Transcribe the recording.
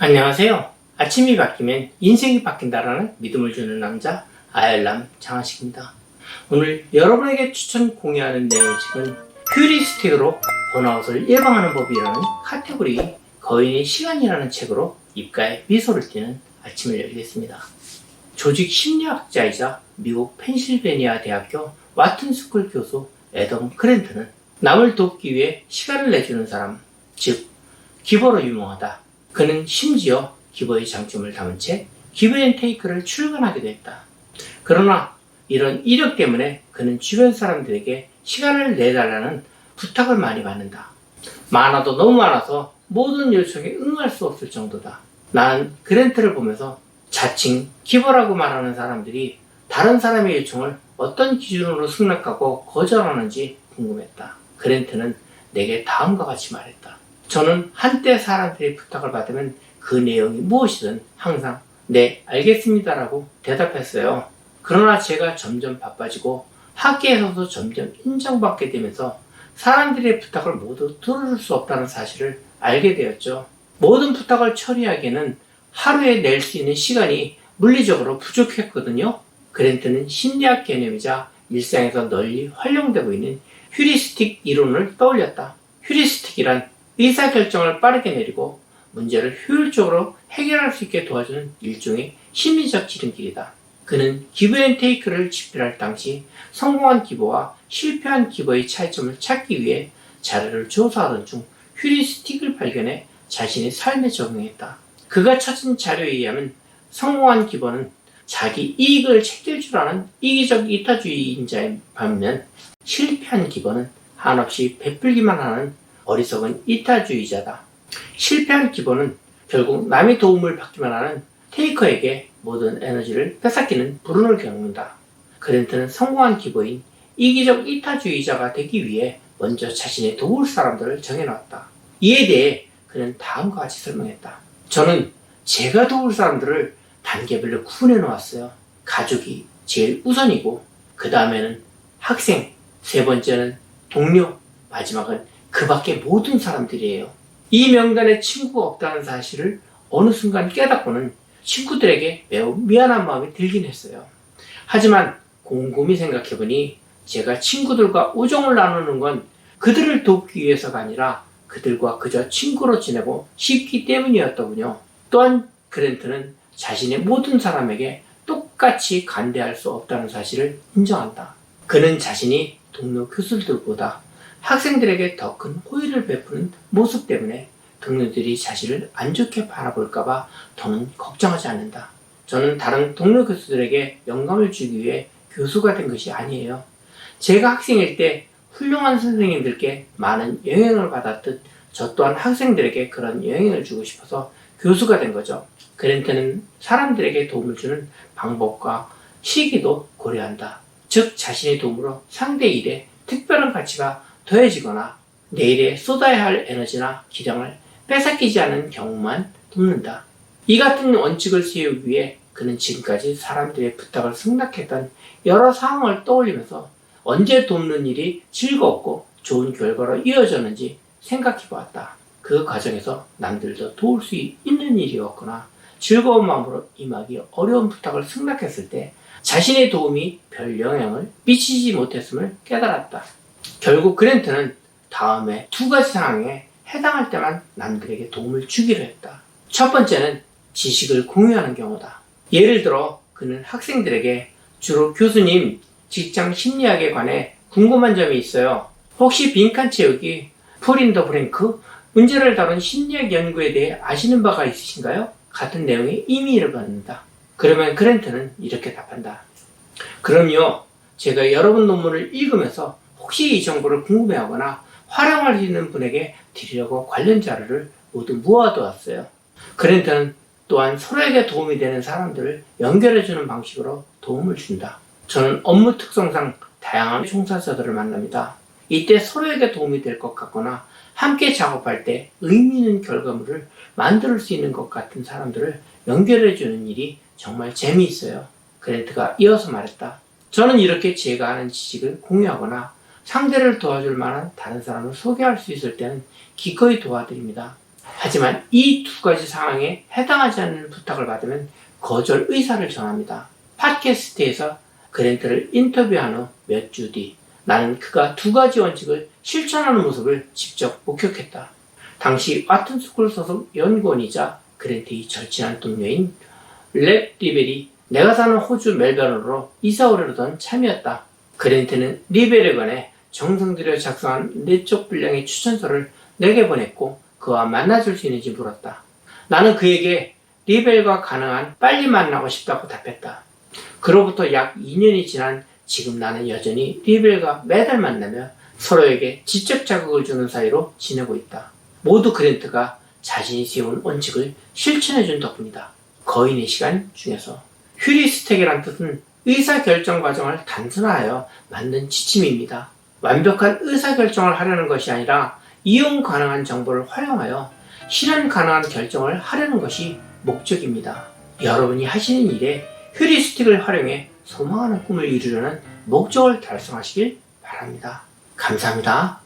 안녕하세요. 아침이 바뀌면 인생이 바뀐다라는 믿음을 주는 남자 아열람 장하식입니다. 오늘 여러분에게 추천 공유하는 내용은 휴리스틱으로 번아웃을 예방하는 법이라는 카테고리 거인의 시간이라는 책으로 입가에 미소를 띠는 아침을 열겠습니다. 조직 심리학자이자 미국 펜실베니아 대학교 와튼스쿨 교수 애덤 그랜트는 남을 돕기 위해 시간을 내주는 사람, 즉 기버로 유명하다. 그는 심지어 기버의 장점을 담은 책 기브 앤 테이크를 출간하기도 했다. 그러나 이런 이력 때문에 그는 주변 사람들에게 시간을 내달라는 부탁을 많이 받는다. 많아도 너무 많아서 모든 요청에 응할 수 없을 정도다. 나는 그랜트를 보면서 자칭 기버라고 말하는 사람들이 다른 사람의 요청을 어떤 기준으로 승낙하고 거절하는지 궁금했다. 그랜트는 내게 다음과 같이 말했다. 저는 한때 사람들의 부탁을 받으면 그 내용이 무엇이든 항상 네, 알겠습니다라고 대답했어요. 그러나 제가 점점 바빠지고 학계에서도 점점 인정받게 되면서 사람들의 부탁을 모두 들을 수 없다는 사실을 알게 되었죠. 모든 부탁을 처리하기에는 하루에 낼 수 있는 시간이 물리적으로 부족했거든요. 그랜트는 심리학 개념이자 일상에서 널리 활용되고 있는 휴리스틱 이론을 떠올렸다. 휴리스틱이란 의사결정을 빠르게 내리고 문제를 효율적으로 해결할 수 있게 도와주는 일종의 심리적 지름길이다. 그는 기브 앤 테이크를 집필할 당시 성공한 기버와 실패한 기버의 차이점을 찾기 위해 자료를 조사하던 중 휴리스틱을 발견해 자신의 삶에 적용했다. 그가 찾은 자료에 의하면 성공한 기버는 자기 이익을 챙길 줄 아는 이기적 이타주의인자의 반면 실패한 기버는 한없이 베풀기만 하는 어리석은 이타주의자다. 실패한 기버는 결국 남의 도움을 받기만 하는 테이커에게 모든 에너지를 빼앗기는 불운을 겪는다. 그랜트는 성공한 기버인 이기적 이타주의자가 되기 위해 먼저 자신의 도울 사람들을 정해놨다. 이에 대해 그는 다음과 같이 설명했다. 저는 제가 도울 사람들을 단계별로 구분해 놓았어요. 가족이 제일 우선이고 그 다음에는 학생, 세 번째는 동료, 마지막은 그 밖의 모든 사람들이에요. 이 명단에 친구가 없다는 사실을 어느 순간 깨닫고는 친구들에게 매우 미안한 마음이 들긴 했어요. 하지만 곰곰이 생각해보니 제가 친구들과 우정을 나누는 건 그들을 돕기 위해서가 아니라 그들과 그저 친구로 지내고 싶기 때문이었더군요. 또한 그랜트는 자신의 모든 사람에게 똑같이 간대할 수 없다는 사실을 인정한다. 그는 자신이 동료 교수들보다 학생들에게 더 큰 호의를 베푸는 모습 때문에 동료들이 자신을 안 좋게 바라볼까봐 더는 걱정하지 않는다. 저는 다른 동료 교수들에게 영감을 주기 위해 교수가 된 것이 아니에요. 제가 학생일 때 훌륭한 선생님들께 많은 영향을 받았듯 저 또한 학생들에게 그런 영향을 주고 싶어서 교수가 된 거죠. 그랜트는 사람들에게 도움을 주는 방법과 시기도 고려한다. 즉 자신의 도움으로 상대 일에 특별한 가치가 더해지거나 내일에 쏟아야 할 에너지나 기량을 빼앗기지 않은 경우만 돕는다. 이 같은 원칙을 세우기 위해 그는 지금까지 사람들의 부탁을 승낙했던 여러 상황을 떠올리면서 언제 돕는 일이 즐겁고 좋은 결과로 이어졌는지 생각해 보았다. 그 과정에서 남들도 도울 수 있는 일이었거나 즐거운 마음으로 임하기 어려운 부탁을 승낙했을 때 자신의 도움이 별 영향을 미치지 못했음을 깨달았다. 결국 그랜트는 다음에 두 가지 상황에 해당할 때만 남들에게 도움을 주기로 했다. 첫 번째는 지식을 공유하는 경우다. 예를 들어 그는 학생들에게 주로 교수님, 직장 심리학에 관해 궁금한 점이 있어요. 혹시 빈칸 채우기, 풀인 더 브랭크, 문제를 다룬 심리학 연구에 대해 아시는 바가 있으신가요? 같은 내용의 이메일을 받는다. 그러면 그랜트는 이렇게 답한다. 그럼요, 제가 여러분 논문을 읽으면서 혹시 이 정보를 궁금해하거나 활용할 수 있는 분에게 드리려고 관련 자료를 모두 모아두었어요. 그랜트는 또한 서로에게 도움이 되는 사람들을 연결해주는 방식으로 도움을 준다. 저는 업무 특성상 다양한 종사자들을 만납니다. 이때 서로에게 도움이 될 것 같거나 함께 작업할 때 의미 있는 결과물을 만들 수 있는 것 같은 사람들을 연결해주는 일이 정말 재미있어요. 그랜트가 이어서 말했다. 저는 이렇게 제가 아는 지식을 공유하거나 상대를 도와줄 만한 다른 사람을 소개할 수 있을 때는 기꺼이 도와드립니다. 하지만 이 두 가지 상황에 해당하지 않는 부탁을 받으면 거절 의사를 전합니다. 팟캐스트에서 그랜트를 인터뷰한 후 몇 주 뒤 나는 그가 두 가지 원칙을 실천하는 모습을 직접 목격했다. 당시 와튼스쿨 소속 연구원이자 그랜트의 절친한 동료인 랩 리벨이 내가 사는 호주 멜버른으로 이사 오려던 참이었다. 그랜트는 리벨에 관해 정성 들여 작성한 내적 분량의 추천서를 내게 보냈고 그와 만나줄 수 있는지 물었다. 나는 그에게 리벨과 가능한 빨리 만나고 싶다고 답했다. 그로부터 약 2년이 지난 지금 나는 여전히 리벨과 매달 만나며 서로에게 지적 자극을 주는 사이로 지내고 있다. 모두 그랜트가 자신이 세운 원칙을 실천해준 덕분이다. 거인의 시간 중에서 휴리스텍이란 뜻은 의사결정 과정을 단순화하여 만든 지침입니다. 완벽한 의사결정을 하려는 것이 아니라 이용 가능한 정보를 활용하여 실현 가능한 결정을 하려는 것이 목적입니다. 여러분이 하시는 일에 휴리스틱을 활용해 소망하는 꿈을 이루려는 목적을 달성하시길 바랍니다. 감사합니다.